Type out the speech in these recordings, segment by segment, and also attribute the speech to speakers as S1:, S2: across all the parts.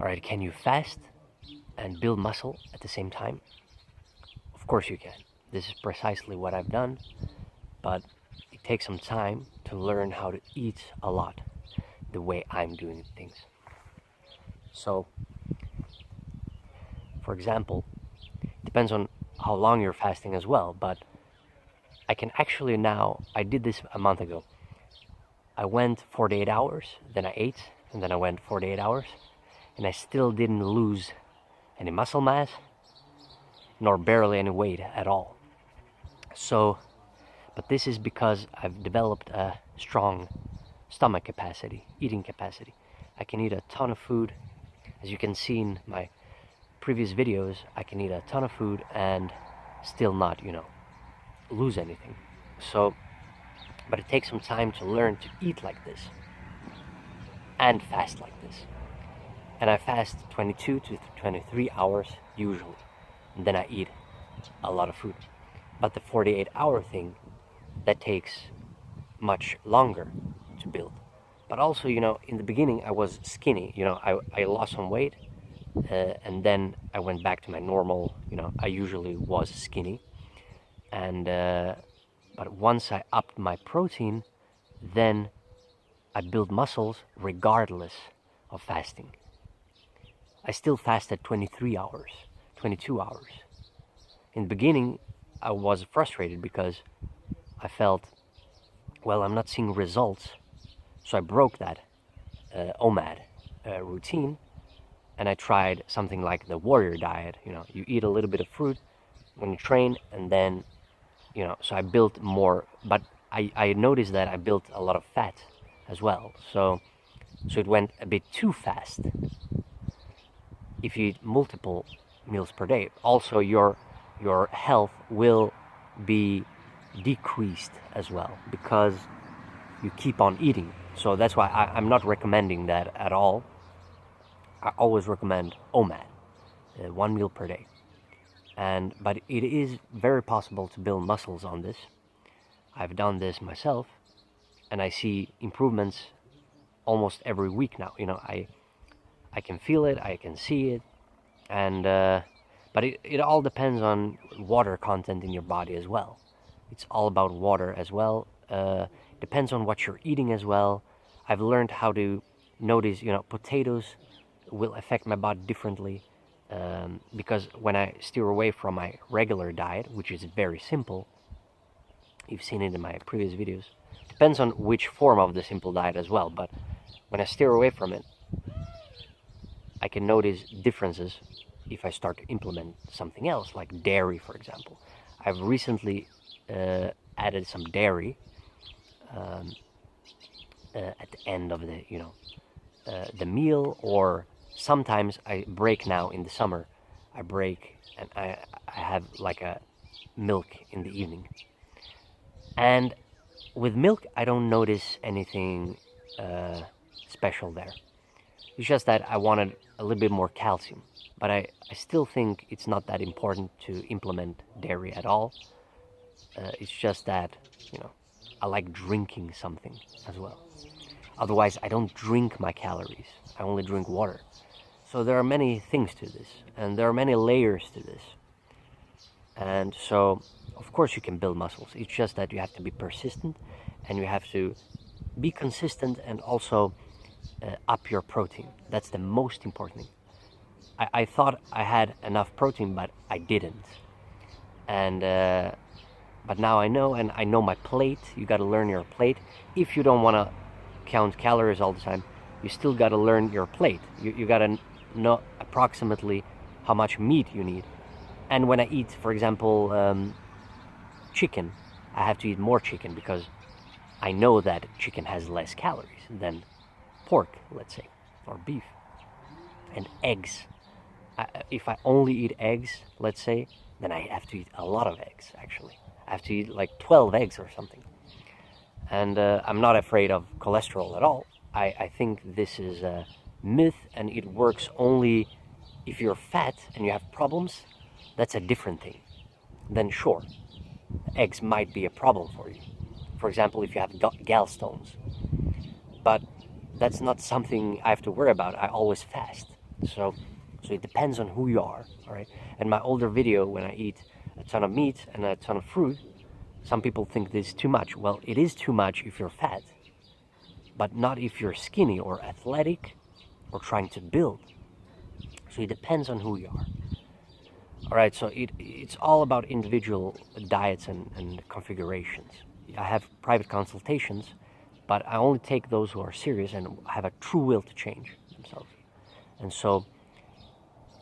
S1: All right, can you fast and build muscle at the same time? Of course you can. This is precisely what I've done, but it takes some time to learn how to eat a lot the way I'm doing things. So, for example, it depends on how long you're fasting as well, but I can actually now, I did this a month ago. I went 48 hours, then I ate, and then I went 48 hours, and I still didn't lose any muscle mass, nor barely any weight at all. So, but this is because I've developed a strong stomach capacity, eating capacity. I can eat a ton of food. As you can see in my previous videos, I can eat a ton of food and still not, lose anything. So, but it takes some time to learn to eat like this and fast like this. And I fast 22 to 23 hours usually, and then I eat a lot of food. But the 48-hour thing, that takes much longer to build. But also, in the beginning I was skinny. I lost some weight, and then I went back to my normal. I usually was skinny, and but once I upped my protein, then I built muscles regardless of fasting. I still fasted 23 hours, 22 hours. In the beginning, I was frustrated because I felt, well, I'm not seeing results. So I broke that OMAD routine, and I tried something like the warrior diet. You eat a little bit of fruit when you train, and then, so I built more, but I noticed that I built a lot of fat as well. So it went a bit too fast. If you eat multiple meals per day, also your health will be decreased as well because you keep on eating. So that's why I'm not recommending that at all. I always recommend OMAD, 1 meal per day. But it is very possible to build muscles on this. I've done this myself, and I see improvements almost every week now. I can feel it, I can see it, and but it all depends on water content in your body as well. It's all about water as well. Depends on what you're eating as well. I've learned how to notice, potatoes will affect my body differently, because when I steer away from my regular diet, which is very simple, you've seen it in my previous videos, depends on which form of the simple diet as well, but when I steer away from it, I can notice differences if I start to implement something else, like dairy, for example. I've recently added some dairy at the end of the meal, or sometimes I break now in the summer. I break and I have like a milk in the evening. And with milk, I don't notice anything special there. It's just that I wanted a little bit more calcium. But I still think it's not that important to implement dairy at all. It's just that, I like drinking something as well. Otherwise, I don't drink my calories. I only drink water. So there are many things to this, and there are many layers to this. And so, of course, you can build muscles. It's just that you have to be persistent, and you have to be consistent, and also up your protein. That's the most important thing. I thought I had enough protein, but I didn't. And but now I know, and I know my plate. You got to learn your plate. If you don't want to count calories all the time, you still got to learn your plate. You got to know approximately how much meat you need. And when I eat, for example, chicken, I have to eat more chicken because I know that chicken has less calories than pork, let's say, or beef. And eggs. If I only eat eggs, let's say, then I have to eat a lot of eggs, actually. I have to eat like 12 eggs or something. And I'm not afraid of cholesterol at all. I think this is a myth, and it works only if you're fat and you have problems. That's a different thing. Then sure, eggs might be a problem for you. For example, if you have gallstones. But that's not something I have to worry about. I always fast. So it depends on who you are, all right? And my older video, when I eat a ton of meat and a ton of fruit, some people think this is too much. Well, it is too much if you're fat, but not if you're skinny or athletic or trying to build. So it depends on who you are. All right, so it's all about individual diets and configurations. I have private consultations, but I only take those who are serious and have a true will to change themselves. And so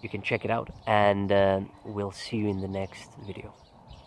S1: you can check it out, and we'll see you in the next video.